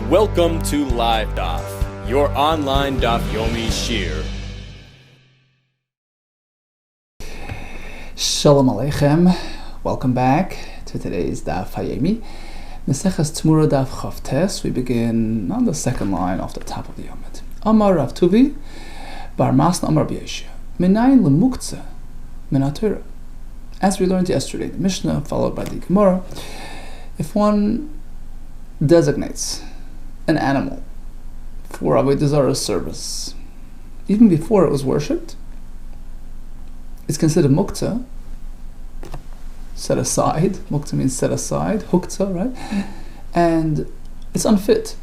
Welcome to LiveDaf, your online Daf Yomi Shir. Shalom Aleichem. Welcome back to today's Daf Yomi. Meseches TEMURAH Daf Chavtes. We begin on the second line off the top of the Yomid. Amar Rav Tuvi, Bar Masna Amar B'Yeshia, Minayin Lemuktzeh Min HaTorah. As we learned yesterday, the Mishnah followed by the Gemara, if one designates an animal for Avodah Zarah service, even before it was worshipped, it's considered muktzah, set aside. Muktzah means set aside, huktzah, right? And it's unfit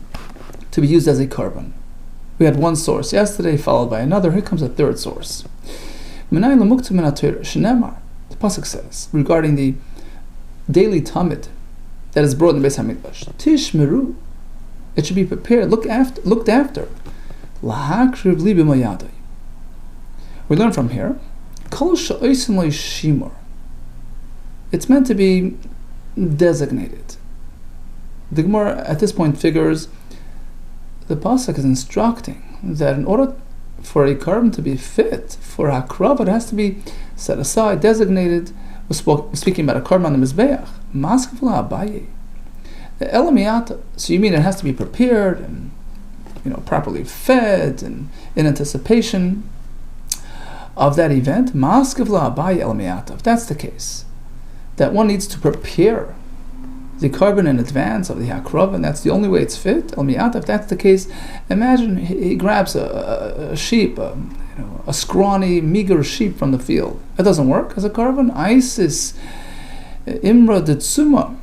to be used as a korban. We had one source yesterday, followed by another. Here comes a third source. The pasuk says regarding the daily tamid that is brought in the Beis Hamikdash, Tishmeru, it should be prepared, looked after. Lahakriv li b'mayadai. We learn from here, Kol she'osim lo shimor. It's meant to be designated. The Gemara at this point figures the pasuk is instructing that in order for a korban to be fit for hakrav, it has to be set aside, designated. We're speaking about a korban on the mizbeach. Maskevla abaye. The elamiyata. So you mean it has to be prepared and properly fed and in anticipation of that event? Maskevla abaye elamiyata. If that's the case, that one needs to prepare the korban in advance of the hakrav, and that's the only way it's fit. Elamiyata. If that's the case, imagine he grabs a sheep, a scrawny, meager sheep from the field. It doesn't work as a korban. Isis imra detsuma.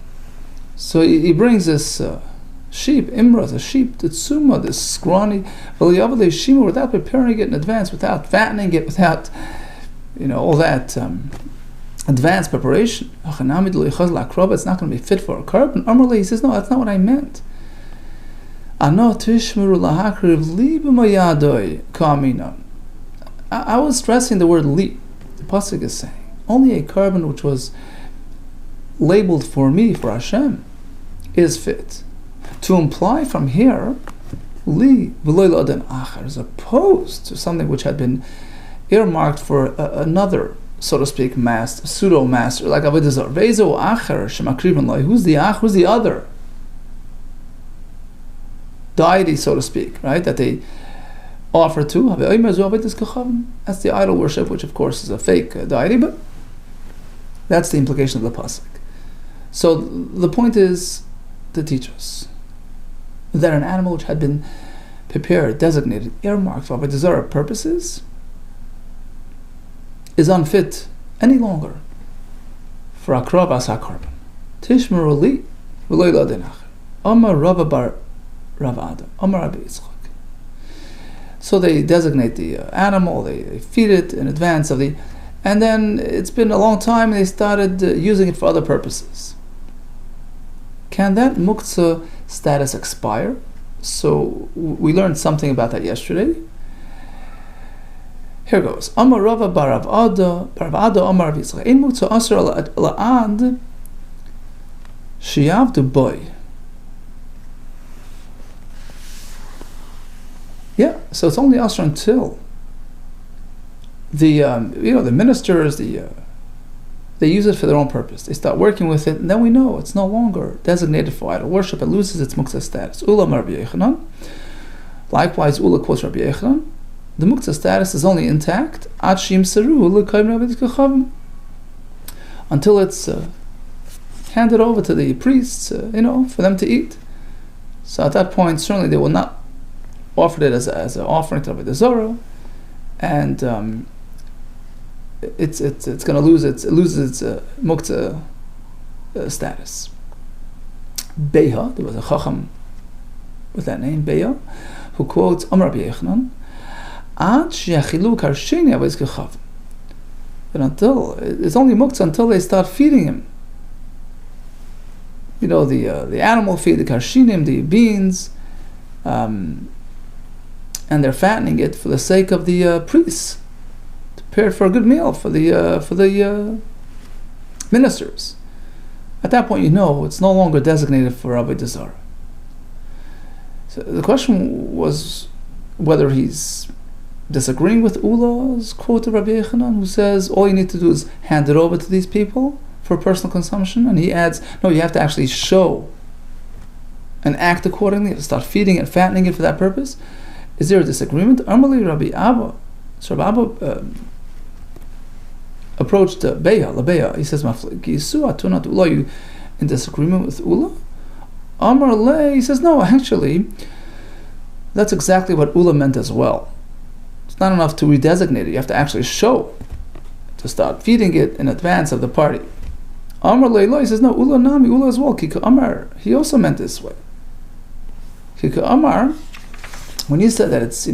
So he brings this sheep, imra, a sheep detsuma, this scrawny, without preparing it in advance, without fattening it, without all that advanced preparation. It's not going to be fit for a korban. Amrli, he says, no, that's not what I meant. I was stressing the word li. The pasuk is saying only a korban which was labeled for me, for Hashem, is fit. To imply from here li v'lo l'adam acher, as opposed to something which had been earmarked for another, so to speak, master, pseudo master, like Avodah Zarah. Ve'ezo acher shemakriven lo. Who's the ach? Who's the other deity, so to speak, right? That they offer to. That's the idol worship, which of course is a fake deity, but that's the implication of the pasuk. So the point is to teach us that an animal which had been prepared, designated, earmarked for Avodah Zarah purposes is unfit any longer for akrav as hakorban. Tishmeru li v'lo l'adin acher. Amar Rava bar Rav Ada. Amar Rabbi Yitzchak. So they designate the animal, they feed it in advance of the, and then it's been a long time and they started using it for other purposes. Can that muktzah status expire? So we learned something about that yesterday. Here goes. Amar Rava bar Rav Ada Amar Rav Yitzchak. Ein muktzah asher la'ad sheyavdu boy. Yeah, so it's only asher until the the ministers they use it for their own purpose. They start working with it, and then we know it's no longer designated for idol worship. It loses its muktzah status. Ula Rabbi Yechanan. Likewise, Ula quotes Rabbi Yechanan. The muktzah status is only intact ad sheyimseru l'kayim Avodah Kachavim, until it's handed over to the priests, for them to eat. So at that point, certainly they will not offer it as an offering to Avodah Zarah, and it's going to lose its muktzah status. Beha, there was a chacham with that name, Beha, who quotes Amar Rabbi Yechanan, Ad she'achilu karsheni Avodah Kachavim. But until it's only muktzah until they start feeding him. The animal feed, the karshinim, the beans, and they're fattening it for the sake of the priests, to prepare it for a good meal for the ministers. At that point, it's no longer designated for Avodah Zarah. So the question was whether he's disagreeing with Ula's quote of Rabbi Yechanan, who says all you need to do is hand it over to these people for personal consumption, and he adds, no, you have to actually show and act accordingly. You have to start feeding and fattening it for that purpose. Is there a disagreement? Amali Rabbi Abba. So Rabbi Abba approached Lebeya. He says, Ula, you in disagreement with Ula? Amar Le, he says, no, actually, that's exactly what Ula meant as well. It's not enough to redesignate it. You have to actually show, to start feeding it in advance of the party. Amar Le, he says, no, Ula Nami, Ula as well. Kika Amar, he also meant this way. Kika Amar, when he said that it's,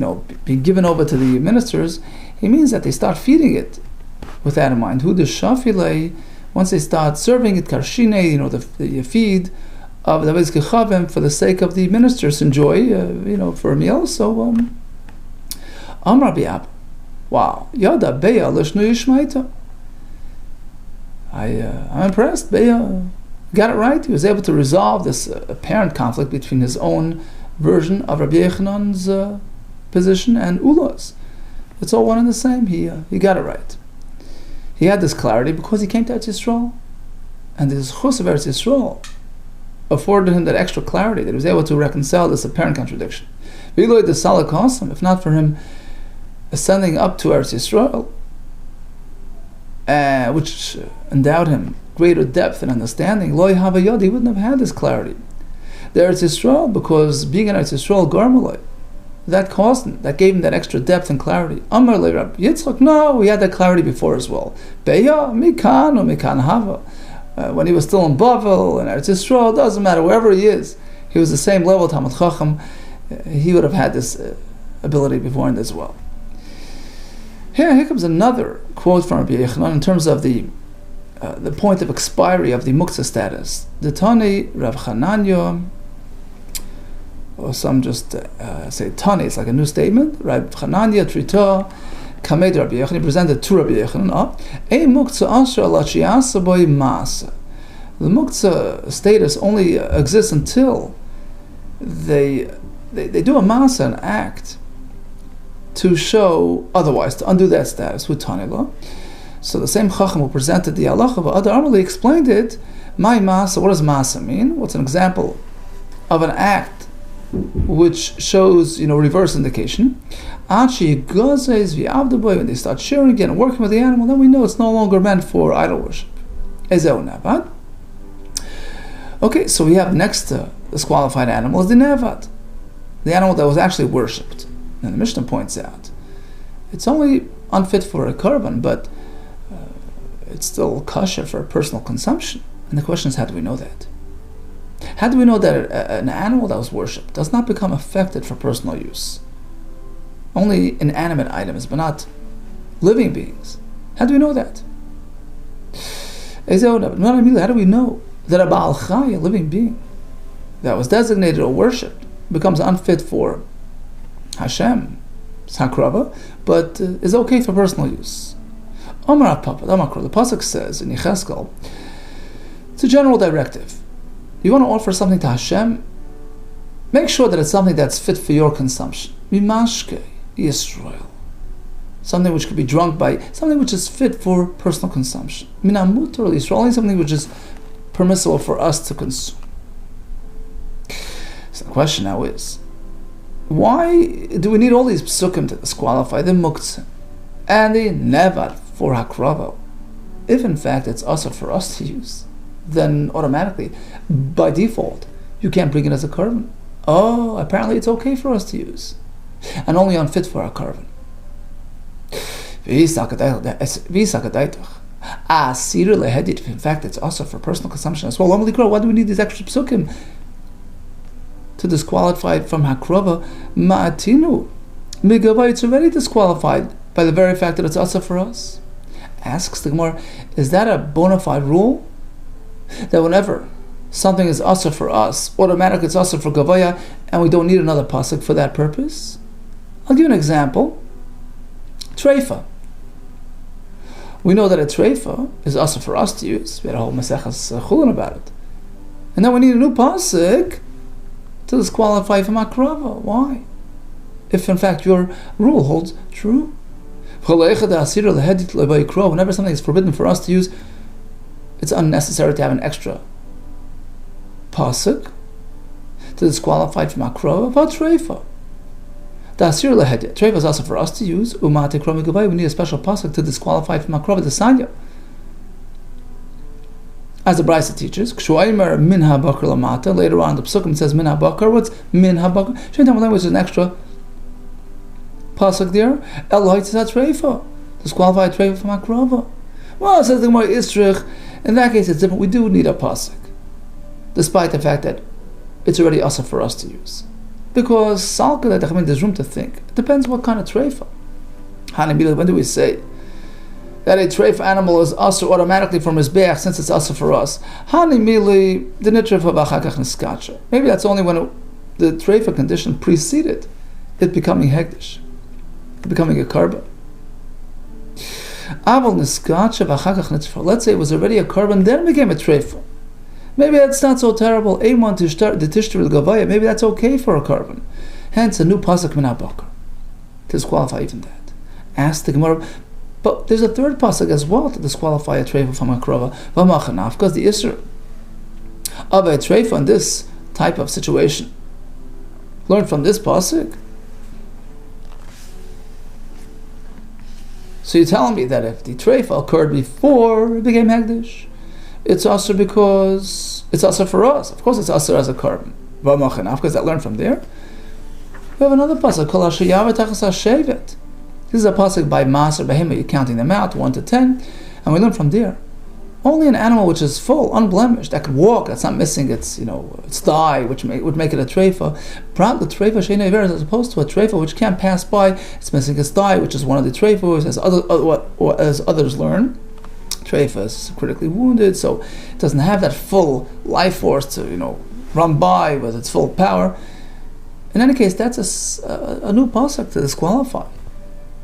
being given over to the ministers, he means that they start feeding it with that in mind. Hu de Shafile, once they start serving it, Karshine, the feed of the Vezkechavim for the sake of the ministers to enjoy, for a meal. So, Amar Biab, wow, Yada Beya Lishnu Yishmaita. I'm impressed. Beya got it right. He was able to resolve this apparent conflict between his own version of Rabbi Yechanan's position and Ula's. It's all one and the same. He got it right. He had this clarity because he came to Eretz Yisrael, and this chus of Eretz Yisrael afforded him that extra clarity, that he was able to reconcile this apparent contradiction. If not for him ascending up to Eretz Yisrael, which endowed him greater depth and understanding, Loi Havayod, he wouldn't have had this clarity. The Eretz Yisrael, because being in Eretz Yisrael, Garmaloi, that caused him, that gave him that extra depth and clarity. Amar le Rabbi Yitzchak, no, we had that clarity before as well. Beya, mikan or mikan hava. When he was still in Bavel and Eretz Yisrael, doesn't matter, wherever he is, he was the same level, Talmud Chacham, he would have had this ability beforehand as well. Here comes another quote from Rabbi Yechanan in terms of the point of expiry of the muktzah status. The Tani Rav Chananya, or some just say Tani, it's like a new statement. Rav Chananya Trita Kamed Rabbi Yechanan, he presented to Rabbi Yechanan. A muktzah asher alachiasa boy masa. The muktzah status only exists until they do a masa, an act, to show otherwise, to undo that status with Tanila. So the same Chacham who presented the halacha of Adar Amali explained it. My masa, what does masa mean? What's an example of an act which shows, reverse indication? When they start sharing again and working with the animal, then we know it's no longer meant for idol worship. Okay, so we have next to this qualified animal is the nevad, the animal that was actually worshipped. And the Mishnah points out it's only unfit for a korban, but it's still kosher for personal consumption. And the question is, how do we know that? How do we know that an animal that was worshipped does not become affected for personal use? Only inanimate items, but not living beings. How do we know that? How do we know that a Baal Chai, a living being, that was designated or worshipped, becomes unfit for Hashem, Sakrava, but is okay for personal use? Omar Papa, the Pasuk says in Yecheskel, it's a general directive. You want to offer something to Hashem, make sure that it's something that's fit for your consumption. Mimashke Yisrael, something which could be drunk by, something which is fit for personal consumption. Minamutar Yisrael, only something which is permissible for us to consume. So the question now is, why do we need all these psukim to disqualify the muktzah and the nevad for hakrava? If in fact it's also for us to use, then automatically, by default, you can't bring it as a korban. Oh, apparently it's okay for us to use, and only unfit for a korban. In fact, it's also for personal consumption as well. Why do we need these extra psukim to disqualify it from hakrava? Ma'atinu migava, it's already disqualified by the very fact that it's also for us. Asks the Gemara, is that a bona fide rule? That whenever something is also for us, automatically it's also for gavaya, and we don't need another pasuk for that purpose? I'll give you an example. Treifa. We know that a treifa is also for us to use. We had a whole Maseches Chulin about it. And then we need a new pasuk to disqualify from akrava. Why? If in fact your rule holds true. Whenever something is forbidden for us to use, it's unnecessary to have an extra pasuk to disqualify from akrava. But treifa. Treifa is also for us to use. We need a special pasuk to disqualify from akrava the sanya. As the Brisa teaches, later on the Psukim says min habakar. What's min habakar? Which is an extra pasuk there. Elohit says treifa. Disqualify treifa from akrava. Well, it says the Gemara Istrich. In that case, it's different. We do need a pasuk, despite the fact that it's already also for us to use. Because salka, there's room to think. It depends what kind of treifa. When do we say that a treif animal is also automatically from his beach since it's also for us? Maybe that's only when the treifa condition preceded it becoming hegdish, becoming a carbon. Let's say it was already a carbon, then it became a treifa. Maybe that's not so terrible. Maybe that's okay for a carbon. Hence, a new pasuk min habakar to disqualify even that. Ask the Gemara. But there's a third pasuk as well to disqualify a treifa from akrava. Because the issur of a treifa in this type of situation learned from this pasuk. So you're telling me that if the treifa occurred before it became hegdish, it's also because it's also for us. Of course, it's also as a carbon. Because that learned from there. We have another pasuk called Hashayav Tachas Hashevet. This is a pasuk by Maser Behema. You're counting them out 1 to 10, and we learn from there. Only an animal which is full, unblemished, that could walk, that's not missing its thigh, which would make it a treifa. Prat the treifa sheina iver, as opposed to a treifa which can't pass by. It's missing its thigh, which is one of the treifas, as others learn. Treifa is critically wounded, so it doesn't have that full life force to run by with its full power. In any case, that's a new pasuk to disqualify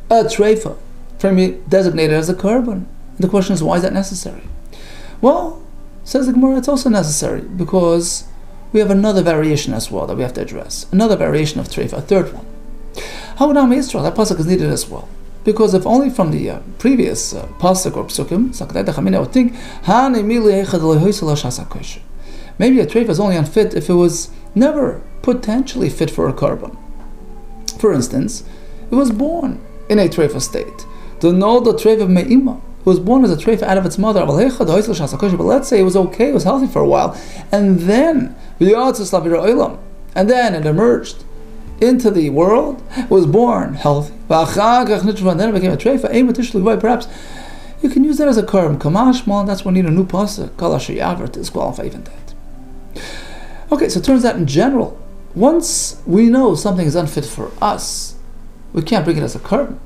a treifa from being designated as a carbon. The question is, why is that necessary? Well, says the Gemara, it's also necessary because we have another variation as well that we have to address. Another variation of treifa, a third one. How would Israel? That pasuk is needed as well. Because if only from the previous pasuk or psukim, I would think, maybe a treifa is only unfit if it was never potentially fit for a carbon. For instance, it was born in a treifa state. The treifa me'ima. It was born as a treifa out of its mother. But let's say it was okay, it was healthy for a while, and then it emerged into the world, was born healthy, and then it became a treifa. Perhaps you can use that as a carbon. Kamashmal, that's when we need a new pasuk, to disqualify even that. Okay, so it turns out in general, once we know something is unfit for us, we can't bring it as a carbon.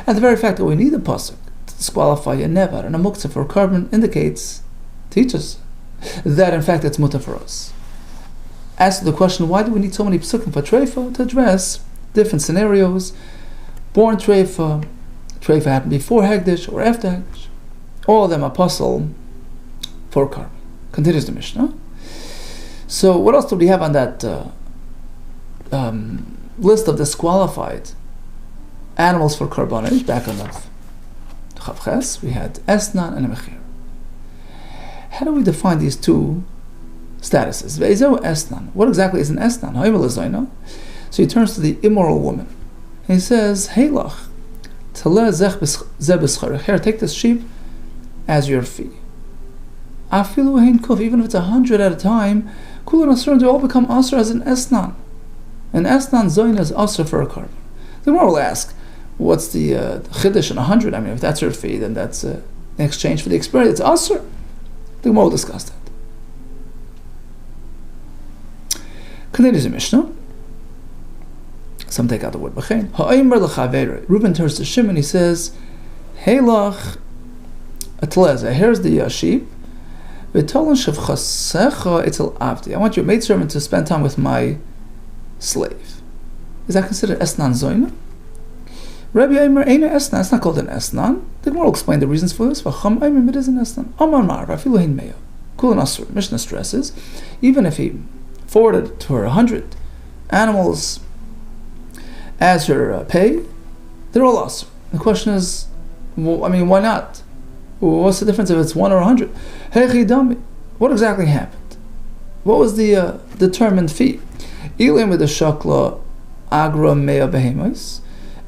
And the very fact that we need a pasuk to disqualify a nevar and a muktzah for a carbon teaches that in fact it's mutter for us. As to the question, why do we need so many psukim for treifa? To address different scenarios. Born treifa happened before hegdish or after hegdish. All of them apostle for carbon. Continues the Mishnah. So what else do we have on that list of disqualified animals for carbonage? Back on the Chavches, we had Esnan and a Mechir. How do we define these two statuses? Ve'ezo Esnan. What exactly is an Esnan? So he turns to the immoral woman and he says, Heilach, here, take this sheep as your fee. Even if it's 100 at a time, Kulan Asr, they all become Asr as an Esnan. An Esnan Zoin is Asr for a carbon. The Gemara will ask, what's the Chiddush in 100? I mean, if that's her fee, then that's in exchange for the experience. It's Asr. The Gemara will discuss that. Continues the Mishnah. Some take out the word B'chein. Ha'aymer l'chavere. Reuben turns to Shimon, he says, Heilach atleza. Here's the sheep. I want your maidservant to spend time with my slave. Is that considered Esnan Zoina? Rabbi Eimer Eina Esnan. It's not called an Esnan. The Gemara will explain the reasons for this. V'cham Eimer, it is an Esnan. Amar Mar, Afilu Hein Meya. Kulan Asur. Mishnah stresses, even if he forwarded to her 100 animals as her pay, they're all asr. The question is, why not? What's the difference if it's 1 or 100? Hechidami. What exactly happened? What was the determined fee? Ilim with the shakla agra mea behemois.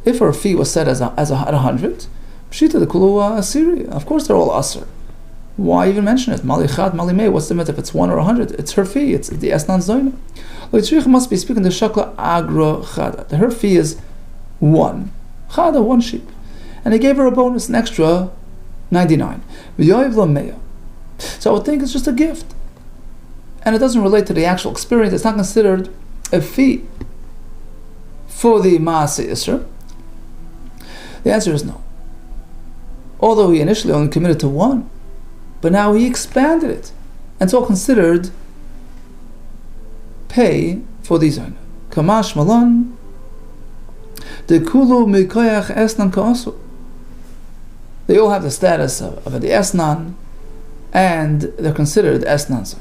If her fee was set at 100, pshita the kulu asiri. Of course, they're all asr. Why even mention it? Mali chad, mali mei. What's the matter if it's 1 or 100? It's her fee. It's the esnan zoina. L'tzrich must be speaking the shakla agra chada. Her fee is 1 chada, 1 sheep, and he gave her a bonus, an extra 99. V'yoyev lo mea. So I would think it's just a gift, and it doesn't relate to the actual experience. It's not considered a fee for the maaseh isra. The answer is no. Although he initially only committed to 1, but now he expanded it, and it's all considered pay for the zayna. Kamash malan de kulu mikoyach esnan ka'asu. They all have the status of the esnan, and they're considered esnan zayna.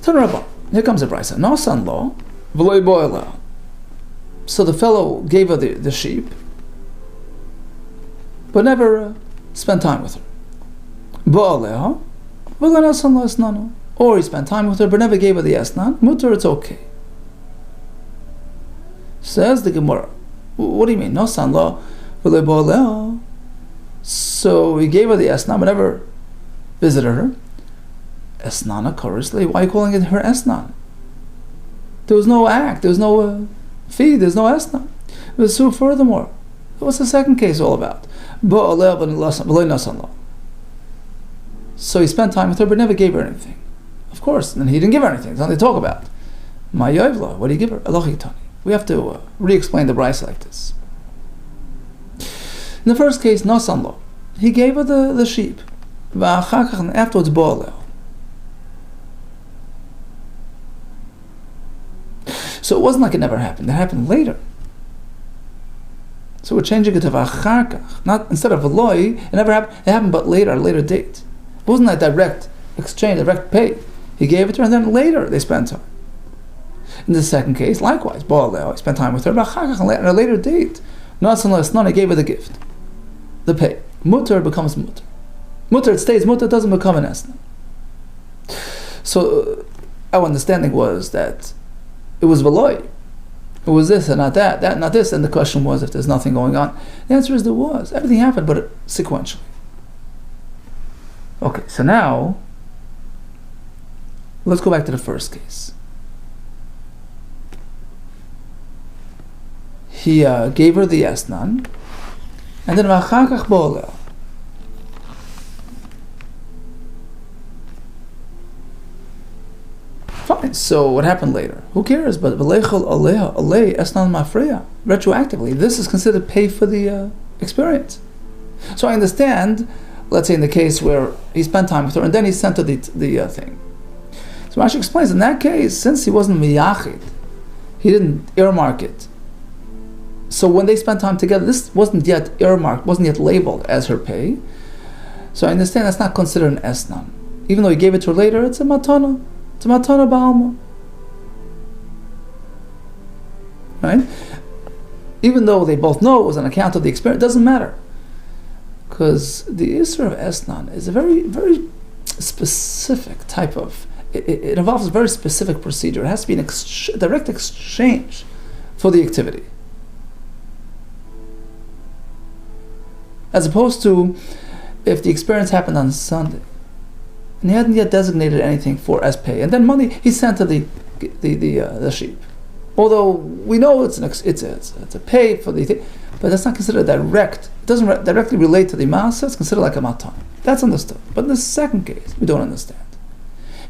Tanurabah. Here comes a brisa. No son-in-law, v'loy boila. So the fellow gave her the sheep, but never spent time with her. Ba'aleha, v'loy no son-in-law esnano. Or he spent time with her, but never gave her the esnan. Mutter, it's okay. Says the Gemara. What do you mean? No son-in-law, v'loy ba'aleha. So he gave her the esnan, but never visited her. Esnana korosli. Why are you calling it her esnan? There was no act, there was no fee, there's no esnan. So furthermore, what's the second case all about? So he spent time with her but never gave her anything. Of course, and he didn't give her anything. It's nothing to talk about. What do you give her? We have to re-explain the brisa like this. In the first case, no son-in-law. He gave her the sheep. And afterwards, bo'aleh. So it wasn't like it never happened. It happened later. So we're changing it to v'acharkach. Not instead of v'loi, it never happened. It happened but later, at a later date. It wasn't a direct exchange, direct pay. He gave it to her, and then later they spent time. In the second case, likewise, bo'aleh, he spent time with her, v'acharkach, at a later date. Not unless none, he gave her the gift, the pay. Mutter becomes mutter. Mutter, it stays mutter, doesn't become an esna. So our understanding was that it was v'loi. It was this and not that not this, and the question was if there's nothing going on. The answer is there was. Everything happened, but sequentially. Okay, so now let's go back to the first case. He gave her the esnan, and then v'achakach bo'aleh. Fine. So what happened later? Who cares? But retroactively, this is considered pay for the experience. So I understand. Let's say in the case where he spent time with her and then he sent her the thing. So Rashi explains in that case, since he wasn't miyachid, he didn't earmark it. So when they spent time together, this wasn't yet earmarked, wasn't yet labeled as her pay. So I understand that's not considered an esnan. Even though he gave it to her later, it's a matana. It's a matana ba'alma. Right? Even though they both know it was on account of the experience, it doesn't matter. Because the Isra of Esnan is a very, very specific type of, it involves a very specific procedure. It has to be an direct exchange for the activity. As opposed to if the experience happened on Sunday, and he hadn't yet designated anything for as pay, and then money he sent to the sheep. Although we know it's a pay for the thing, but that's not considered direct. It doesn't directly relate to the maaseh. It's considered like a matan. That's understood. But in the second case, we don't understand.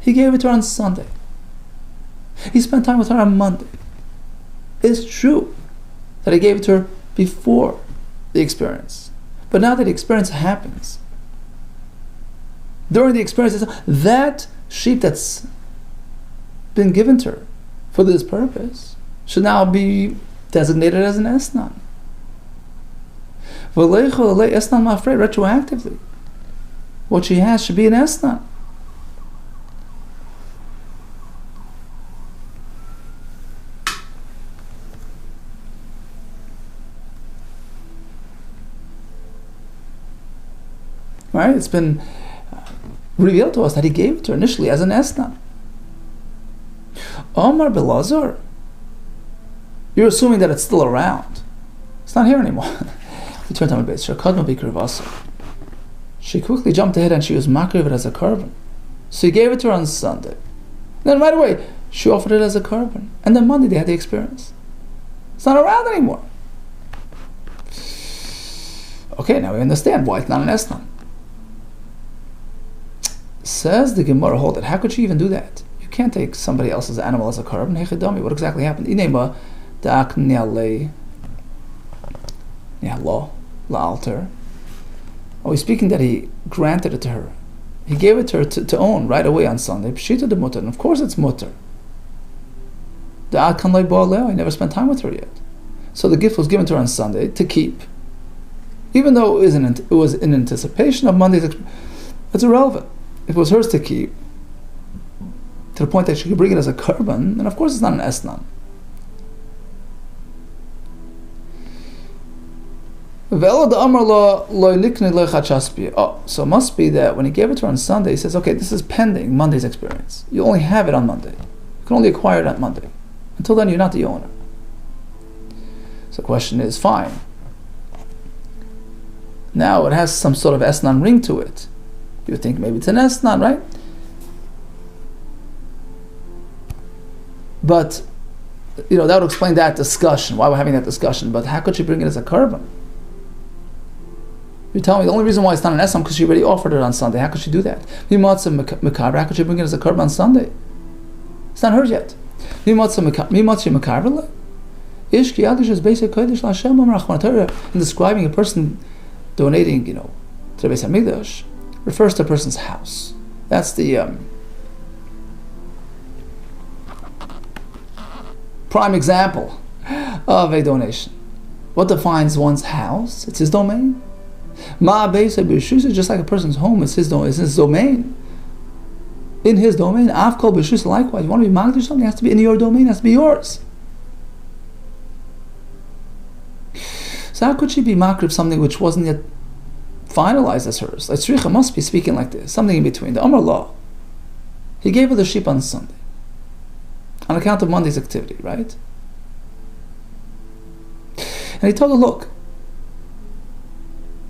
He gave it to her on Sunday. He spent time with her on Monday. It's true that he gave it to her before the experience, but now that the experience happens, during the experience, that sheep that's been given to her for this purpose should now be designated as an esnan. Esnan mafrei, retroactively. What she has should be an esnan. Right? It's been revealed to us that he gave it to her initially as an esnan. Omar Belazar, you're assuming that it's still around. It's not here anymore. He turned on the base. She quickly jumped ahead and she was makriv it as a carbon. So he gave it to her on Sunday. Then right away, she offered it as a carbon. And then Monday they had the experience. It's not around anymore. Okay, now we understand why it's not an esnan. Says the Gemara, hold it. How could she even do that? You can't take somebody else's animal as a carbon. Hechidami, what exactly happened? Inema dak nialei nialo la'alter. Are we speaking that he granted it to her? He gave it to her to own right away on Sunday. Pshita de mutter, and of course it's mutter. Da'at kan lei ba'aleh, he never spent time with her yet. So the gift was given to her on Sunday to keep. Even though it was in anticipation of Monday's experience, it's irrelevant. If it was hers to keep, to the point that she could bring it as a carbon, then of course it's not an esnan. Oh, so it must be that when he gave it to her on Sunday, he says, okay, this is pending Monday's experience. You only have it on Monday. You can only acquire it on Monday. Until then, you're not the owner. So the question is, fine. Now it has some sort of esnan ring to it. You think maybe it's an esnan, right? But, that would explain that discussion, why we're having that discussion. But how could she bring it as a carbon? You tell me the only reason why it's not an esnan because she already offered it on Sunday. How could she do that? How could she bring it as a carbon on Sunday? It's not hers yet. In describing a person donating, to the Beis Hamikdash, refers to a person's house. That's the prime example of a donation. What defines one's house? It's his domain. Ma Beis B'Rishus is just like a person's home. It's his domain. In his domain, Avkol B'Rishus likewise. You want to be magdish something, it has to be in your domain. It has to be yours. So how could she be makrib something which wasn't yet finalized as hers? Like Tzricha must be speaking like this, something in between. The Amar law. He gave her the sheep on Sunday, on account of Monday's activity, right? And he told her, look,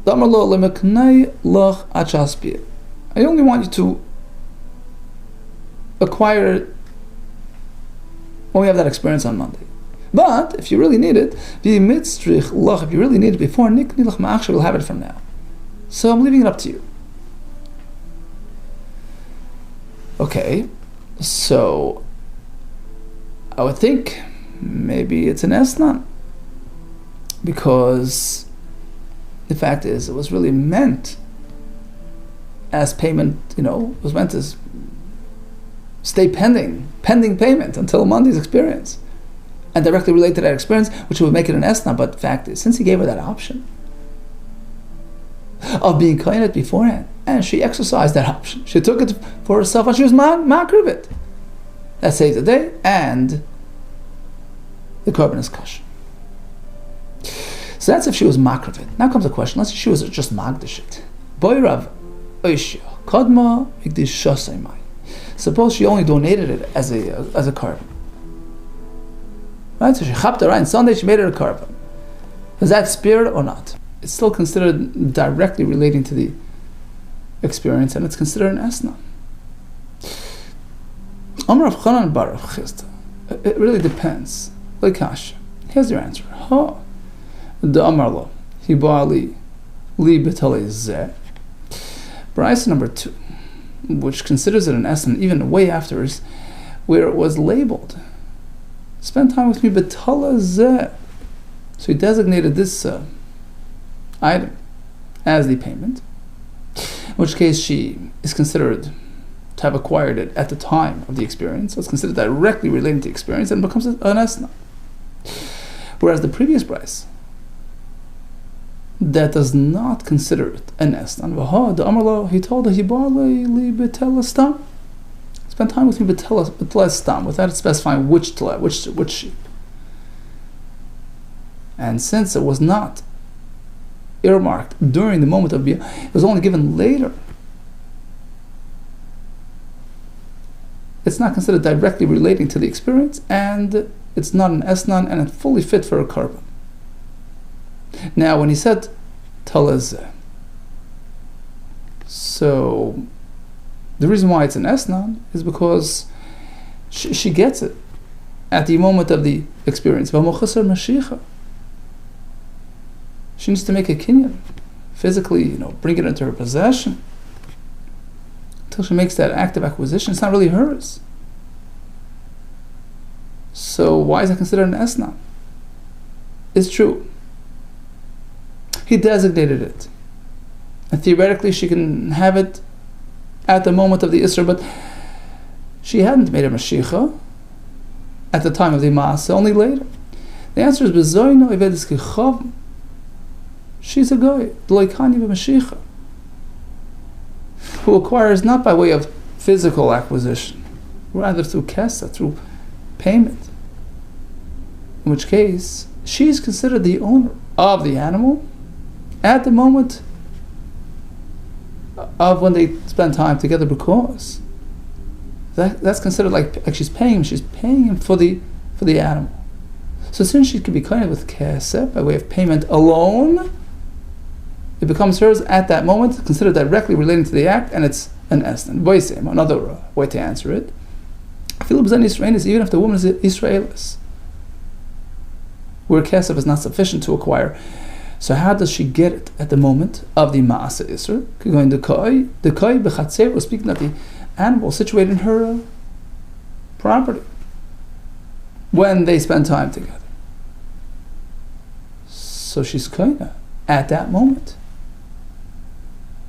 the Amar law lemeknei lach achaspia. I only want you to acquire it when we have that experience on Monday. But if you really need it, if you really need it before nikni lach ma'achshav, we'll have it from now. So I'm leaving it up to you. Okay, so I would think maybe it's an esnan, because the fact is it was really meant as payment, it was meant as stay pending payment until Monday's experience, and directly relate to that experience, which would make it an esna. But the fact is, since he gave her that option of being kohenet beforehand, and she exercised that option, she took it for herself, and she was makriv it. That saves the day, and the korban is kosher. So that's if she was makriv it. Now comes the question: let's say she was just magdish it. Boirav oishia kadma mikdish shasaymai. Suppose she only donated it as a carbon. Right? So she chapped it right on Sunday, she made it a carbon. Is that spirit or not? It's still considered directly relating to the experience, and it's considered an esna. Amar Rav Chanan bar Rav Chisda. It really depends. Like Kasha. Here's your answer. The Amar lo Hibali li betale zeh. Brisa number 2, which considers it an esna even way afterwards, where it was labeled, spend time with me betala zeh. So he designated this item as the payment, in which case she is considered to have acquired it at the time of the experience. So it's considered directly relating to the experience and becomes an esna. Whereas the previous price, that does not consider it an esna. The Amarlo, he told her, spend time with me betela stam, without specifying which sheep. And since it was not earmarked during the moment of Bia, it was only given later. It's not considered directly relating to the experience, and it's not an esnan, and it's fully fit for a korban. Now, when he said talazeh, so the reason why it's an esnan is because she gets it at the moment of the experience. She needs to make a kinyan, physically, bring it into her possession. Until she makes that active acquisition, it's not really hers. So why is that considered an esna? It's true. He designated it. And theoretically she can have it at the moment of the Isra, but she hadn't made a Mashiach at the time of the Maaseh, only later. The answer is B'zoyno Ivedis Kichav. She's a goy, D'loikani b'Mashiach, who acquires not by way of physical acquisition, rather through kesa, through payment. In which case, she's considered the owner of the animal at the moment of when they spend time together, because that's considered like she's paying him for the animal. So since she could be kind with kesef by way of payment alone, it becomes hers at that moment, considered directly relating to the act, and it's an esnan. Boisem, another way to answer it. Even if the woman is Israelis, where kesef is not sufficient to acquire, so how does she get it at the moment of the Maaseh Isser? Going the koi b'chatzer, was speaking of the animal situated in her property when they spend time together. So she's koina at that moment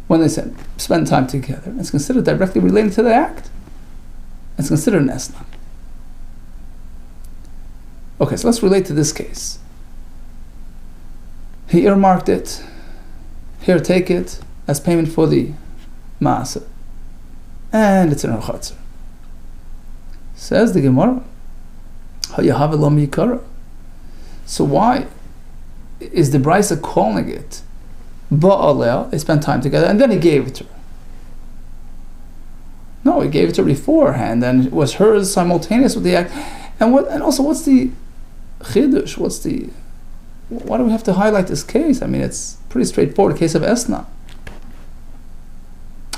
when they spend time together. It's considered directly related to the act. It's considered an esna. Okay, so let's relate to this case. He earmarked it. Here, take it as payment for the maaseh, and it's in her chatzar. Says the Gemara, so why is the Brisa calling it ba'aleh? They spent time together, and then he gave it to her. No, he gave it to her beforehand, and it was hers simultaneous with the act. And also, what's the chidush? Why do we have to highlight this case? I mean, it's pretty straightforward. A case of esna.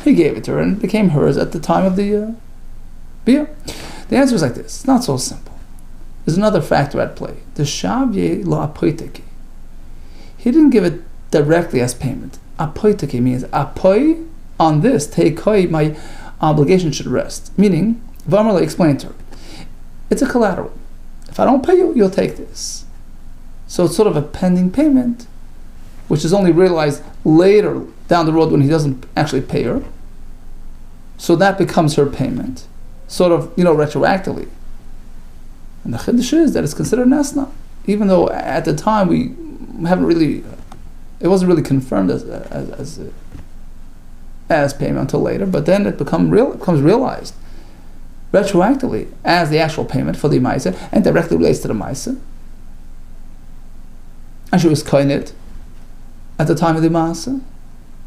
He gave it to her, and it became hers at the time of the bia. The answer is like this. It's not so simple. There's another factor at play. The shavye la apoiteki. He didn't give it directly as payment. Apoiteki means apoy on this. Tekoi, my obligation should rest. Meaning, Vamarla explained to her, it's a collateral. If I don't pay you, you'll take this. So it's sort of a pending payment, which is only realized later down the road when he doesn't actually pay her. So that becomes her payment, sort of, retroactively. And the chiddush is that it's considered an esna, even though at the time we haven't really, it wasn't really confirmed as payment until later. But then it becomes realized retroactively as the actual payment for the ma'aseh, and directly relates to the ma'aseh. And she was koined at the time of the ma'aseh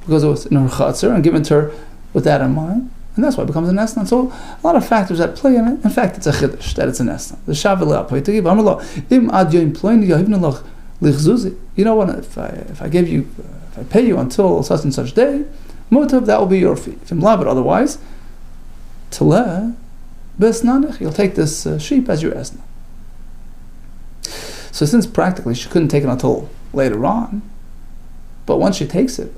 because it was in her chatzar and given to her with that in mind. And that's why it becomes an esna. So a lot of factors at play in it. In fact, it's a chiddush that it's an esna. The shaveh le'apoiteki v'amar im ad yoim ploini yahivna lach lichzuzi. You know what? If I pay you until such and such day, motav, that will be your fee. If you love it otherwise, teleh besnanich, you'll take this sheep as your esna. So since practically she couldn't take it until later on, but once she takes it,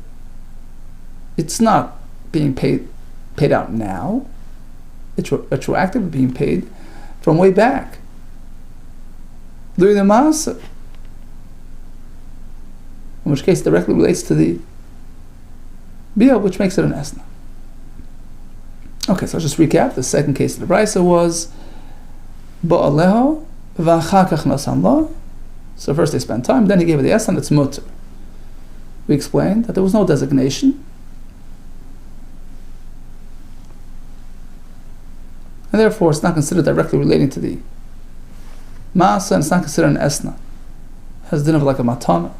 it's not being paid out now. It's retroactively being paid from way back during the maaseh, in which case it directly relates to the bia, which makes it an esna. Okay, so let's just recap. The second case of the brisa was ba'aleho v'achakach nasan lo. So first they spent time, then he gave her the esna, it's mutter. We explained that there was no designation, and therefore it's not considered directly relating to the maaseh, and it's not considered an esna. It has din of like a matana.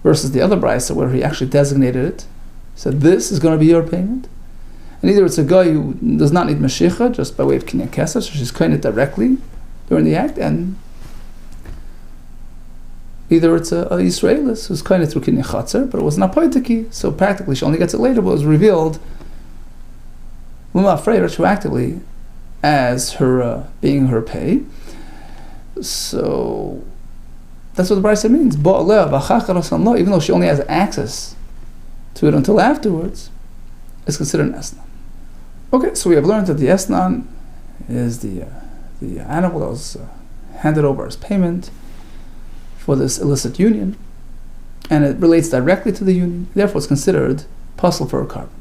versus the other brisa where he actually designated it, said this is going to be your payment. And either it's a guy who does not need Mashiach just by way of Kinyan Kesef, so she's kind it directly during the act, and either it's a Yisraelis who's kind it through Kinyan Chatzar, but it was not Poitiki, so practically she only gets it later, but it was revealed retroactively as her being her pay. So that's what the Brisa means. Even though she only has access to it until afterwards, it's considered an esnan. Okay, so we have learned that the esnan is the animal that was handed over as payment for this illicit union, and it relates directly to the union. Therefore, it's considered puzzle for a carbon.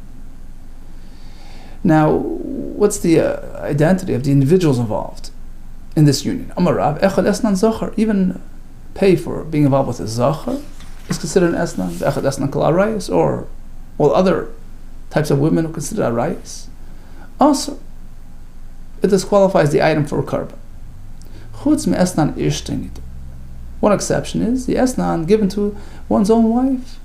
Now, what's the identity of the individuals involved in this union? Amarav echad esnan zachar. Even pay for being involved with a zachar is considered an esnan. Echad esnan kol arayis, or all other types of women who consider arayis. Also, it disqualifies the item for a carbon. Chutz me esnan ishtenit. One exception is the esnan given to one's own wife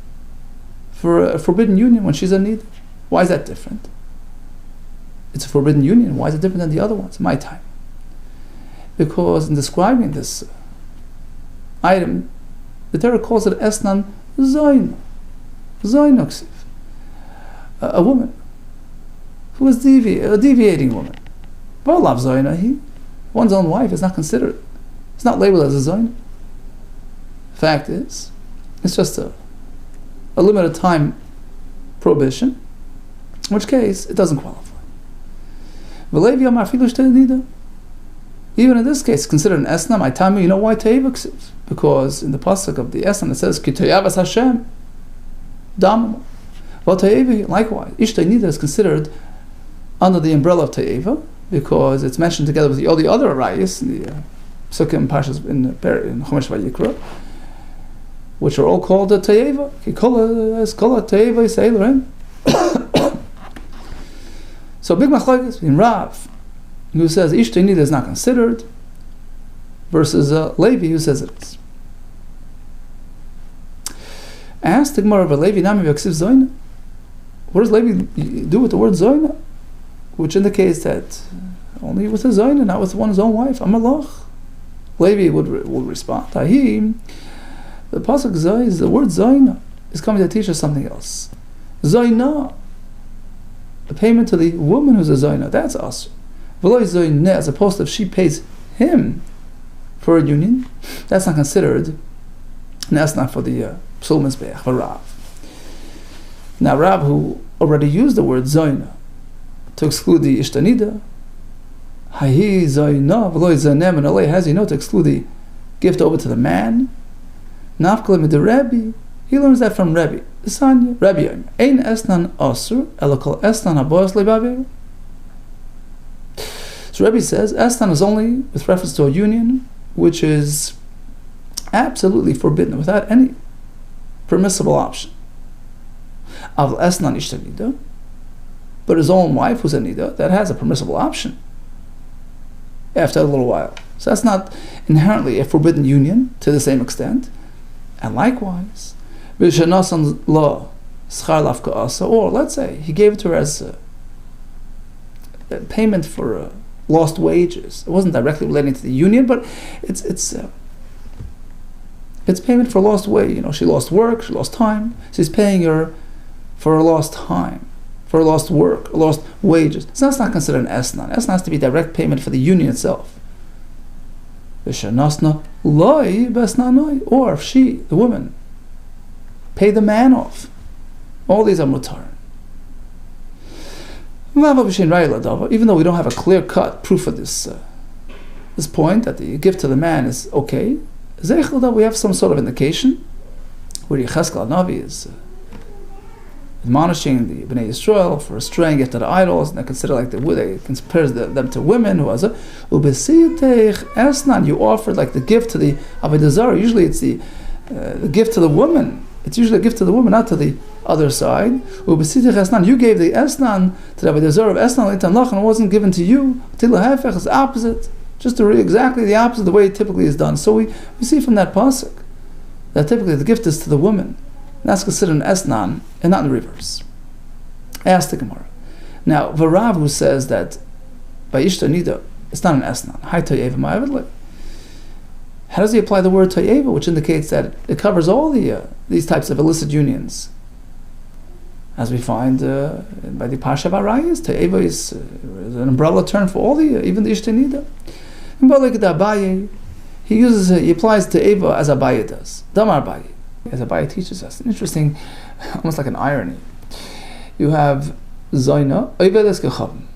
for a forbidden union when she's a need. Why is that different? It's a forbidden union. Why is it different than the other ones? My time. Because in describing this item, the Torah calls it esnan zoyna. Zoyna ksiv. A woman who is a deviating woman. V'alav zoyna he. One's own wife is not considered. It's not labeled as a zoyna. Fact is, it's just a limited time prohibition, in which case it doesn't qualify. Even in this case, it's considered an esna. My time, you know why te'eva? Because in the pasuk of the esna it says ki te'avas Hashem damam. Well, te'eva likewise, ish te'nida is considered under the umbrella of te'eva because it's mentioned together with all the other arayis in the psukim parshas in Chumash Vayikra, which are all called the te'eva. Ki kol te'eva yisrael. So big machlokes in Rav, who says ish te'nida is not considered, versus Levi, who says it is. Ask the Gemara of Levi, Nami v'yaksiv zoyna. What does Levi do with the word zoyna? Which indicates that only with a zoyna, not with one's own wife. Amalach. Levi would respond. Tahim, the pasuk zoy, the word zoyna is coming to teach us something else. Zoyna, the payment to the woman who's a zoyna, that's us. V'lo zoyna, as opposed to if she pays him for a union, that's not considered, and that's not for the Psul Mizbeach, for Rav. Now Rav, who already used the word zoyna to exclude the ishtanida, hahi zoyna v'lo zoynem, and Allah has to exclude the gift over to the man. Nafkal mid Rebbe, he learns that from Rebbe. Isanya, Rebbe Yom, ein esnan asur, elokol esnan haboas lebaveru. So Rebbe says esnan is only with reference to a union which is absolutely forbidden without any permissible option. Avl esnan ishtanida, but his own wife who's a nida, that has a permissible option after a little while. So that's not inherently a forbidden union to the same extent. And likewise, or let's say he gave it to her as a payment for lost wages. It wasn't directly relating to the union, but it's payment for lost wage. She lost work, she lost time. So he's paying her for her lost time, for her lost work, lost wages. So that's not considered an esnan. Esnan has to be direct payment for the union itself. Or if she, the woman, pay the man off. All these are mutar. Even though we don't have a clear-cut proof of this point, that the gift to the man is okay, we have some sort of indication where Yecheskel Navi is admonishing the Bnei Yisrael for straying after the idols, and they consider like they compare them to women who has a esnan. You offered like the gift to the Avodah Zarah. Usually it's the gift to the woman. It's usually a gift to the woman, not to the other side. You gave the esnan to the Avodah Zarah of esnan and it wasn't given to you. Tilahefech is opposite, just exactly the opposite of the way it typically is done. So we see from that pasuk that typically the gift is to the woman, and that's considered an esnan, and not in the reverse. Ask the Gemara. Now, Varav, who says that by Ishta Nida, it's not an esnan. Hi Toyeva Ma'avidle. How does he apply the word Toyeva, which indicates that it covers all these types of illicit unions? As we find by the Pasha Barayas, Toyeva is an umbrella term for all even the Ishta Nida. And like the Abaye, he applies Toyeva as Abaye does. Damar Abaye, as Abaye teaches us. Interesting, almost like an irony. You have Zaina, Oivedes Gechavim,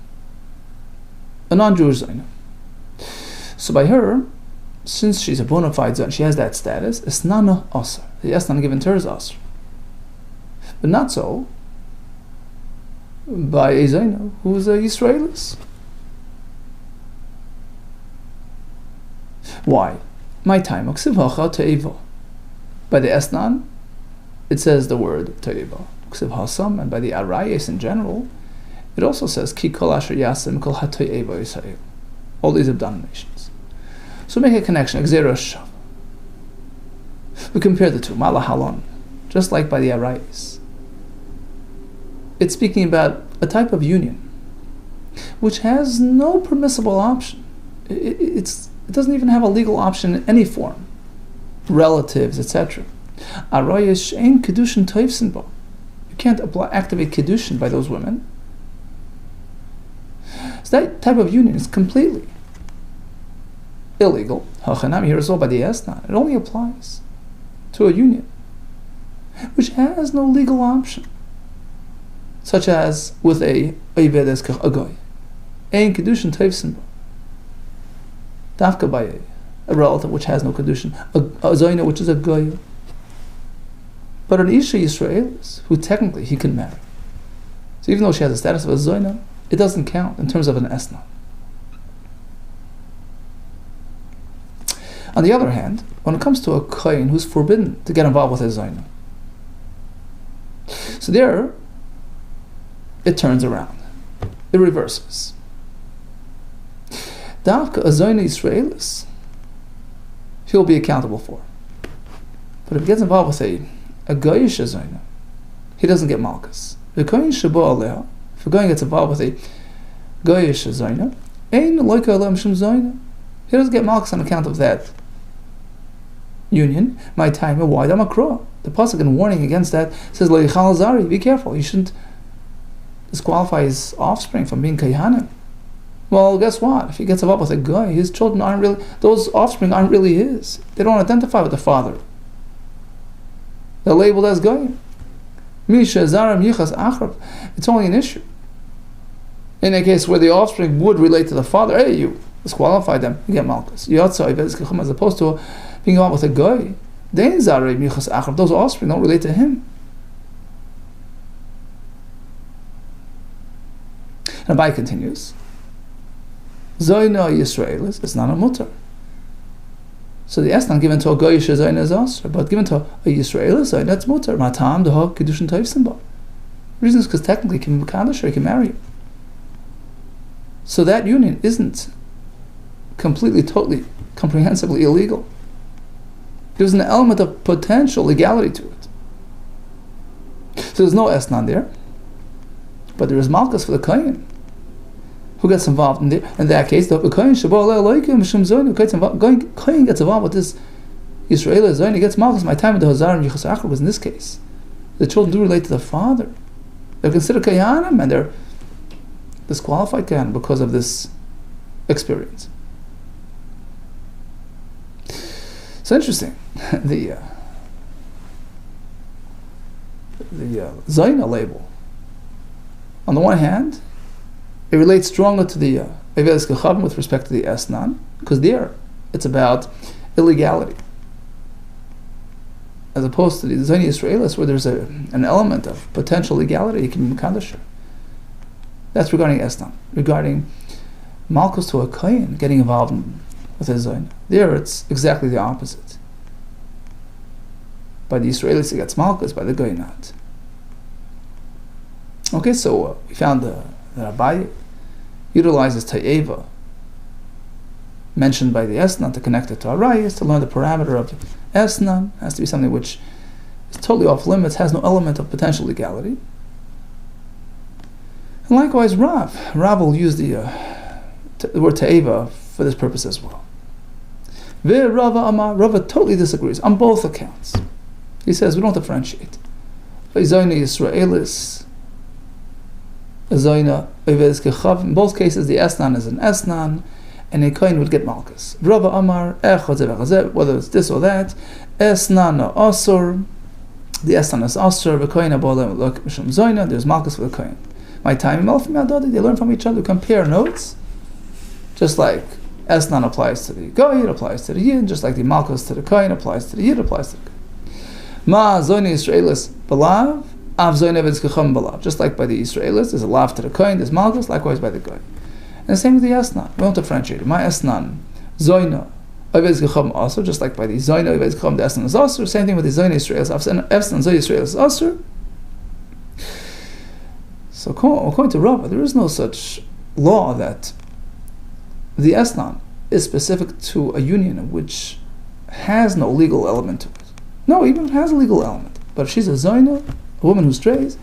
a non-Jewish Zaina. So by her, since she's a bona fide Zaina, she has that status, Esnana Asr. The Esnana given to her is Asr. But not so by a Zaina who's a Yisraelis. Why? My time, By the Esnan, it says the word To'eva. And by the Arayes in general, it also says Ki kol asher yasim kol hato'eva Yisrael. All these abominations. So make a connection. We compare the two. Malahalon, just like by the Arayes. It's speaking about a type of union which has no permissible option. It doesn't even have a legal option in any form. Relatives, etc. Arayes ein kedushin toivsin bo. Can't activate Kiddushin by those women. So that type of union is completely illegal. Hachanam here is all by the Esnan. It only applies to a union which has no legal option, such as with a Oivedes Agoy. Ein Kiddushin Teivsin. Dafka by a relative which has no Kiddushin. A Zoyna which is a Goy. But an Isha Yisraelis, who technically he can marry. So even though she has the status of a Zoyna, it doesn't count in terms of an Esna. On the other hand, when it comes to a Kohen who's forbidden to get involved with a Zoyna, so there, it turns around. It reverses. Davka, a Zoyna Yisraelis, he'll be accountable for. But if he gets involved with a Goyish Zoyna, he doesn't get Malchus. The Kohen Shabo Aleha, if a Goyin gets involved with a Goyish Zoyna, Ein Loika Alam Shum Zoyna, he doesn't get Malchus on account of that union. My time, why Damakro? The pasuk in warning against that says, Leichal Zari, be careful, you shouldn't disqualify his offspring from being Kayhanim. Well, guess what? If he gets involved with a Goy, his children aren't really, those offspring aren't really his. They don't identify with the father. They're labeled as Goyim. Misha Zaram Yichas Achrab. It's only an issue. In a case where the offspring would relate to the father, hey, you disqualify them, you get Malchus. As opposed to being involved with a Goy. Those offspring don't relate to him. And Abai continues. Zoyna Yisraelis is not a mutter. So the Esnan given to a Goyish Zoyna is Asr, but given to a Yisraelis Zoyna, that's mutter. Matam deha Kiddushin Toivsin bo. The reason is because technically he can be Kaddish or he can marry you. So that union isn't completely, totally, comprehensively illegal. There's an element of potential legality to it. So there's no Esnan there, but there is Malchus for the Kohen. Who gets involved in that case? The Kohen gets involved with this Yisrael Zoyna, he gets Malchus. My time with the Hazarim Yichas Achar was in this case. The children do relate to the father. They're considered Kayanim and they're disqualified Kayanim because of this experience. So interesting. The Zoyna label. On the one hand, it relates strongly to the Eivedes Kechavim with respect to the Esnan, because there it's about illegality, as opposed to the Zoyna Yisraelis, where there's an element of potential legality. You can be Mekadesher. That's regarding Esnan. Regarding Malchus to a Kohen getting involved with his Zoyna, there it's exactly the opposite. By the Yisraelis it gets Malchus, by the Goy not. Okay, so we found that Abai utilizes Ta'eva mentioned by the Esnan to connect it to Arayas to learn the parameter of Esnan has to be something which is totally off limits, has no element of potential legality. And likewise, Rav will use the word te'eva for this purpose as well. Rava Amar, Rava totally disagrees on both accounts. He says we don't differentiate. Zoyna Yisraelis, Zoyna Oivez Kechav. In both cases, the Esnan is an Esnan, and a kohen would get malchus. Rava Amar, whether it's this or that, Esnan Asur, the Esnan is Asur, the kohen abolam look mishum Zoyna. There's malchus for the kohen. My time, they learn from each other, compare notes, just like Esnan applies to the Goy, it applies to the Yid, just like the Malchus to the Kohen applies to the Yid, applies to the Kohen. Ma Zoyne Yisraelis Balav, Av Zoyne Evetz Kecham Balav. Just like by the Yisraelis, there's a Lav to the Kohen, there's Malchus, likewise by the Goy. And the same with the Esnan. We don't differentiate. Ma Esnan, Zoyne Evetz Kecham also, just like by the Zoyne Evetz Kecham, the Esnan is also. Same thing with the Zoyne Yisraelis, Esnan Zoyne Yisraelis is also. So according to Rava, there is no such law that the Esnan is specific to a union which has no legal element to it. No, even if it has a legal element. But if she's a Zoyna, a woman who strays,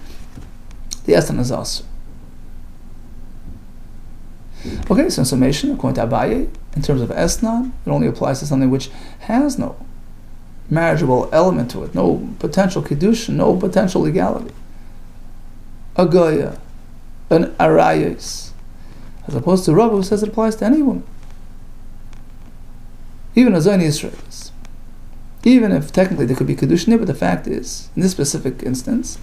the Esnan is also. Okay, so in summation, according to Abaye, in terms of Esnan, it only applies to something which has no marriageable element to it, no potential kedushin, no potential legality. A Goya, an Arayos, as opposed to Rava, who says it applies to any woman. Even a Zoyne Yisraelis. Even if technically there could be Kedushin, but the fact is, in this specific instance,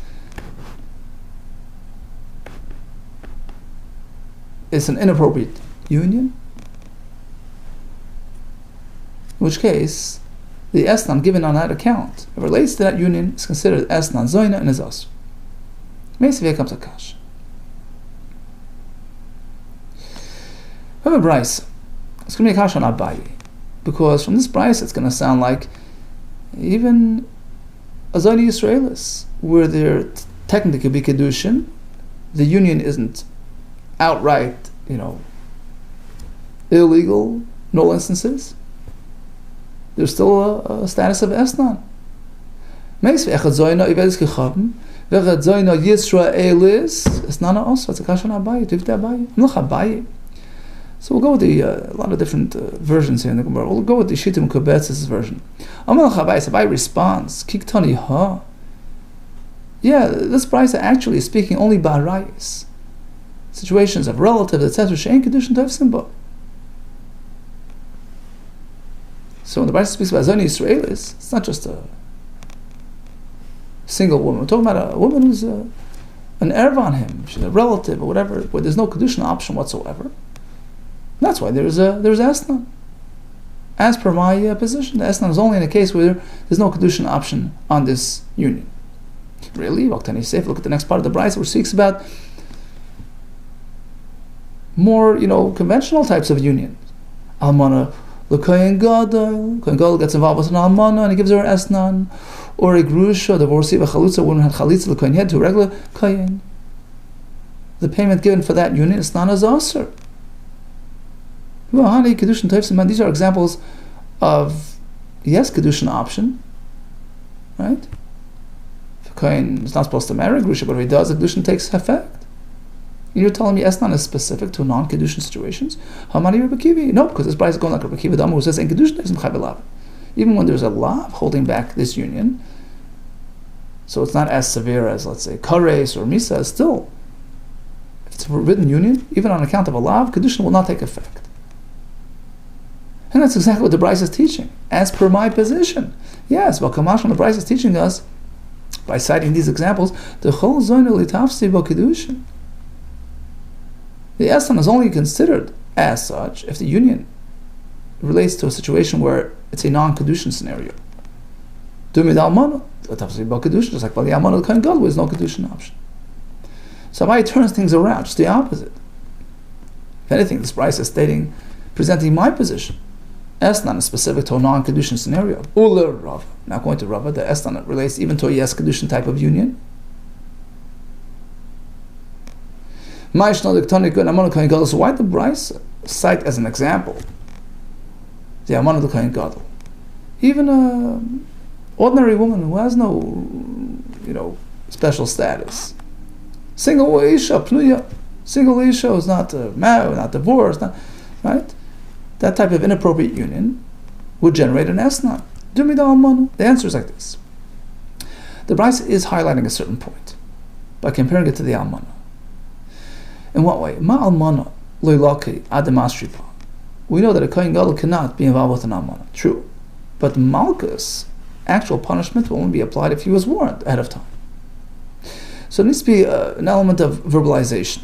it's an inappropriate union, in which case, the Esnan given on that account, if it relates to that union, is considered Esnan Zoyna and is Asr. Here comes a kash. We have a brayso. It's going to be a kash on Abaye, because from this brayso it's going to sound like even a Zoyne Yisraelis, where there technically could be kedushin, the union isn't outright, illegal in all instances. There's still a status of esnan. Zoyna Yisraelis, it's not also, it's a kash on Abaye. So we'll go with a lot of different versions here in the Gemara. We'll go with the Shittim Kubetz's version. Abaye responds, Kiktani ha. Yeah, this brayso actually is speaking only ba'arayis, situations of relatives, etc. She'en kedushin toif simba. So when the brayso speaks about Zoyna Yisraelis, it's not just a single woman. We're talking about a woman who's an erv on him. She's a relative or whatever, where there's no kedushin option whatsoever. That's why there's esnan. As per my position, the esnan is only in a case where there's no kedushin option on this union. Really? Look at the next part of the brayso, which speaks about more, conventional types of unions. Almana, the kohen gadol gets involved with an almana and he gives her an esnan, or a grusha, divorcee, a chalutza, woman had chalitza, the kohen head to a regular kohen. The payment given for that union is not as aser. These are examples of, yes, kedushin option, right? If a kohen is not supposed to marry a grusha, but if he does, the kedushin takes effect. You're telling me esnan is specific to non-kedushin situations? Hamani Rebbe Kivi? No, because this brayso is going like Rebbe Kiva Dama, who says in kedushin isn't chayv. Even when there's a lav holding back this union, so it's not as severe as, let's say, kares or misa, still, if it's a forbidden union, even on account of a lav, kedushin will not take effect. And that's exactly what the brayso is teaching, as per my position. Yes, well, Kamash, the brayso is teaching us, by citing these examples, the chol zoyna litafsi b'kedushin. The esnan is only considered as such if the union relates to a situation where it's a non-kedushin scenario. Dumid almana, litafsi b'kedushin, just like by the almana the kohen gadol, there's no kedushin option. So Abaye turns things around, just the opposite. If anything, this brayso is presenting my position. Esnan is specific to a non-kedushin scenario. Ula Rava. Now going to Rava, the esnan relates even to a yes kedushin type of union. So why the brayso cite as an example the almana the kohen gadol? even a ordinary woman who has no, special status. Single Isha, Pnuya. Single Isha is not married, not divorced, right? That type of inappropriate union would generate an Esnan. The answer is like this. The Brisa is highlighting a certain point by comparing it to the Almana. In what way? Ma Almana loylaki adamasripa. We know that a Kohen Gadol cannot be involved with an Almana. True. But Malchus, actual punishment will only be applied if he was warned ahead of time. So it needs to be an element of verbalization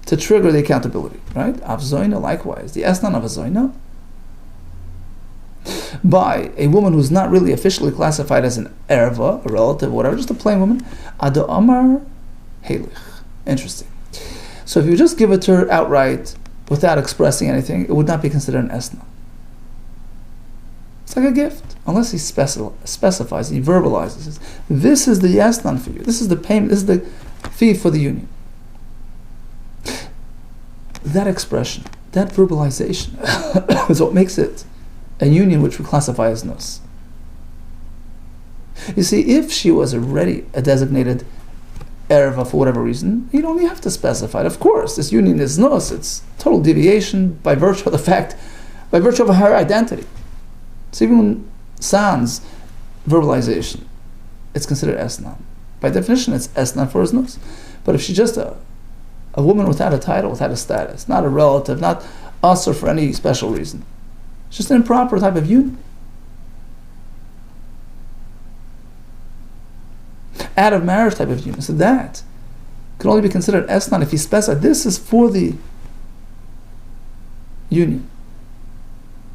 to trigger the accountability, right? Avzoina, likewise. The Esnan of Avzoina, by a woman who's not really officially classified as an erva, a relative, whatever, just a plain woman, Ado Amar Helich. Interesting. So if you just give it to her outright, without expressing anything, it would not be considered an Esnan. It's like a gift, unless he specifies, he verbalizes. Says, this is the Esnan for you. This is the payment, this is the fee for the union. That expression, that verbalization is what makes it a union which we classify as nus. You see, if she was already a designated erva for whatever reason, you don't even have to specify it. Of course, this union is nus, it's total deviation by virtue of the fact, by virtue of her identity. So even sans verbalization, it's considered esnan. By definition, it's esnan for his nus. But if she's just a woman without a title, without a status, not a relative, not us or for any special reason, it's just an improper type of union. Out of marriage type of union. So that can only be considered esnan if he specifies this is for the union.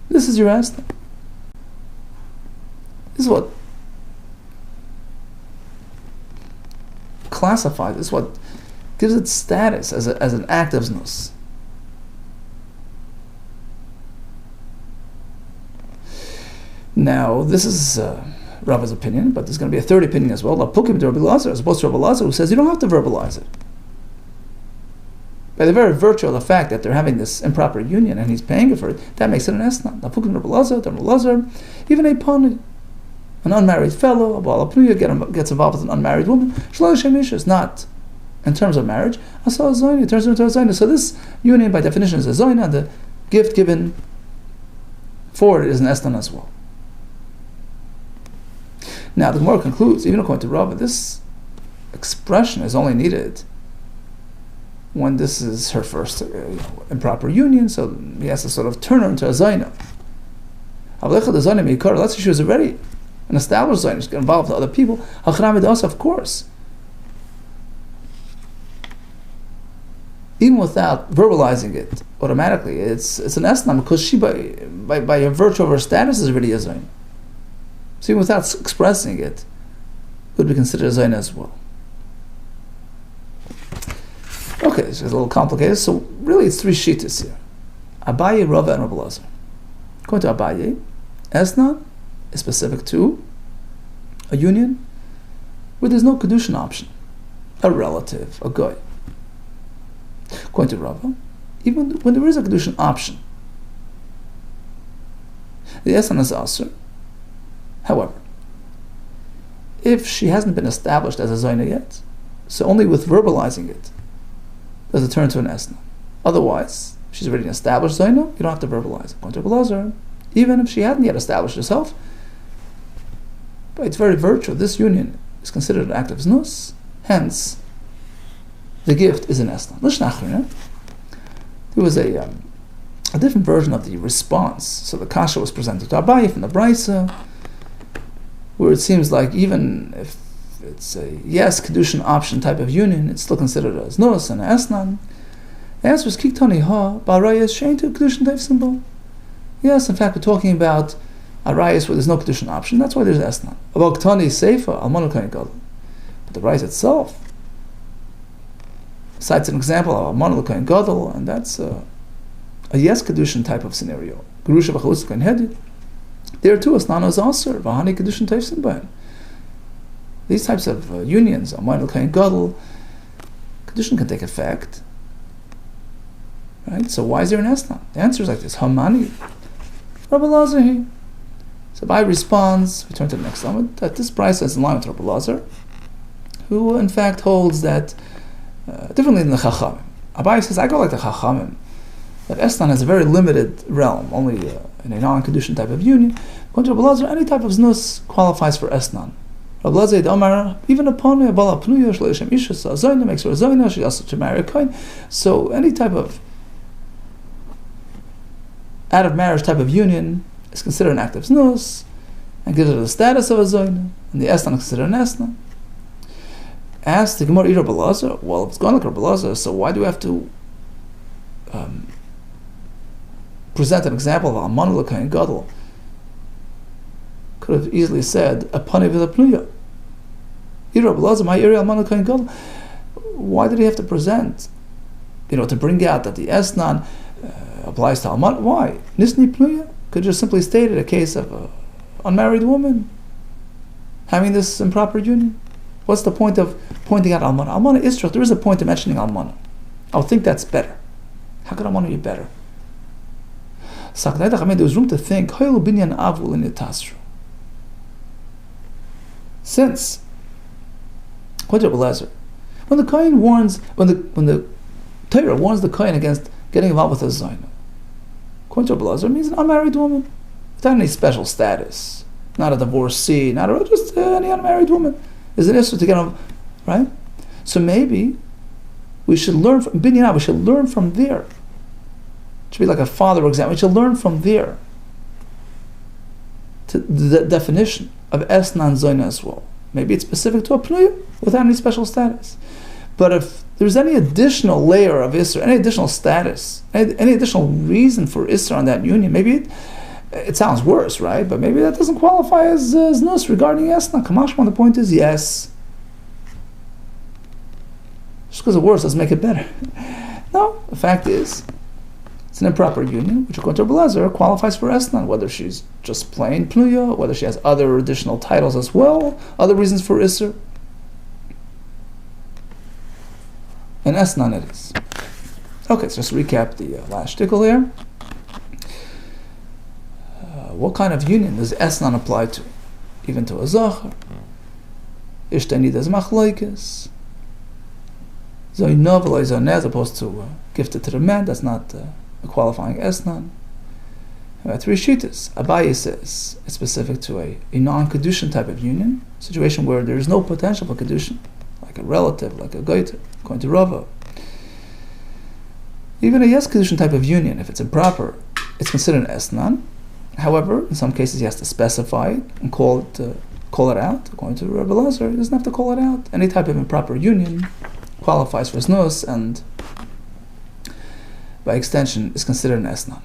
This is your esnan. This is what classifies, this is what gives it status as an act of znus. Now, this is Rava's opinion, but there's going to be a third opinion as well. Lapukim to Rabbi Lazar, as opposed to Rabbi Lazar, who says you don't have to verbalize it. By the very virtue of the fact that they're having this improper union and he's paying for it, that makes it an esnan. Lapukim to Rabbi Lazar, even a pani, an unmarried fellow, a Baal Apnuya gets involved with an unmarried woman. Shlosh Shemisha is not in terms of marriage. Asa Zoyna turns into a Zoyna. So this union, by definition, is a Zoyna, and the gift given for it is an esnan as well. Now, the Gemara concludes, even according to Rava, this expression is only needed when this is her first improper union, so he has to sort of turn her into a Zaina. Let's say she was already an established Zaina, she's got involved with other people. Of course. Even without verbalizing it, automatically, it's an esnam, because she, by a virtue of her status, is already a Zaina. So even without expressing it, would be considered a Zaina as well. Okay, this is a little complicated. So really it's three shittas here. Abaye, Rava, and Rabbi Lazar. According to Abaye, Esnan is specific to a union where there's no kedushin option. A relative, a guy. According to Rava, even when there is a kedushin option, the Esnan is asur. However, if she hasn't been established as a Zaina yet, so only with verbalizing it does it turn to an Esna. Otherwise, if she's already an established Zaina, you don't have to verbalize it. According to Rabbi Lazar, even if she hadn't yet established herself, by its very virtue, this union is considered an act of znus, hence, the gift is an Esna. There was a different version of the response. So the kasha was presented to Abaye from the Brisa, where it seems like even if it's a yes kedushin option type of union, it's still considered as nus and esnan. The answer is kiktani ha ba'arayas shein to kedushin type symbol. Yes, in fact, we're talking about arayas where there's no kedushin option. That's why there's esnan. About ktani seifa almanu kain gadol. But the arayas itself cites an example of almanu kain gadol, and that's a yes kedushin type of scenario. Gerusha b'chalus kain hedid. There too, Asnana is also Vahani Kedushin Teifsin Bain. These types of unions, Amayil Kain Gadol, Kedushin can take effect. Right? So why is there an Esna? The answer is like this: Hamani, Rabbi Lazar. So So Abai responds, we turn to the next Talmud, that this brisa is in line with Rabbi Lazar, who in fact holds that differently than the Chachamim. Abai says, I go like the Chachamim, that Esnan has a very limited realm, only in a non-Kedushin type of union. According to Rabbi Lazar, any type of znus qualifies for Esnan. Rabbi Lazar Omar, even upon a bala pnuya shleishem isha zoyna makes her a zoyna, she also to marry a kohen. So any type of out of marriage type of union is considered an act of znus and gives her the status of a zoyna, and the Esnan is considered an Esnan. Asked the Gemara, Rabbi Lazar, well, if it's going like Rabbi Lazar, so why do we have to present an example of Almana l'Kohen Gadol? Could have easily said a pani v'lepnuya. Rabbi Lazar, my area Almana l'Kohen Gadol. Why did he have to present? To bring out that the Esnan applies to Almana. Why? Nisni pnuya could just simply state it a case of an unmarried woman having this improper union. What's the point of pointing out Almana? Almana is true. There is a point of mentioning Almana. I would think that's better. How could Almana be better? There was room to think, since, according to Rabbi Lazar, when the Torah warns the Kohen against getting involved with a Zayna, according to Rabbi Lazar, it means an unmarried woman without any special status, not a divorcee, just any unmarried woman. Is an issue to get on, right? So maybe we should learn from Binyan. We should learn from there. It should be like a father example. We should learn from there to the definition of Esnan Zoyna as well. Maybe it's specific to a Pnuya without any special status. But if there's any additional layer of Isser, any additional status, any additional reason for Isser on that union, maybe it sounds worse, right? But maybe that doesn't qualify as znus regarding Esna. Kamashman, the point is yes. Just because it's worse doesn't make it better. No, the fact is, it's an improper union, which according to Rabbi Lazar qualifies for Esna, whether she's just plain Pnuya, whether she has other additional titles as well, other reasons for Isser. And Esnan it is. Okay, so just recap the last shtickle here. What kind of union does Esnan apply to? Even to a Zachar? Ishtani does Machlaikis. Zoyna v'lo Zoyneh, as opposed to gifted to the man, that's not a qualifying Esnan. There are three shittas. Abaye says it's specific to a non-Kedushin type of union, situation where there is no potential for Kedushin, like a relative, like a goiter, according to Rava. Even a yes Kedushin type of union, if it's improper, it's considered an Esnan. However, in some cases he has to specify it and call it out. According to Rabbi Lazar, he doesn't have to call it out. Any type of improper union qualifies for znus and, by extension, is considered an Esnan.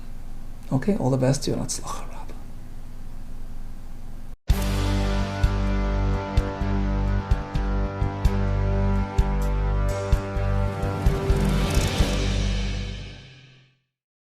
Okay, all the best to you and Hatzlacha.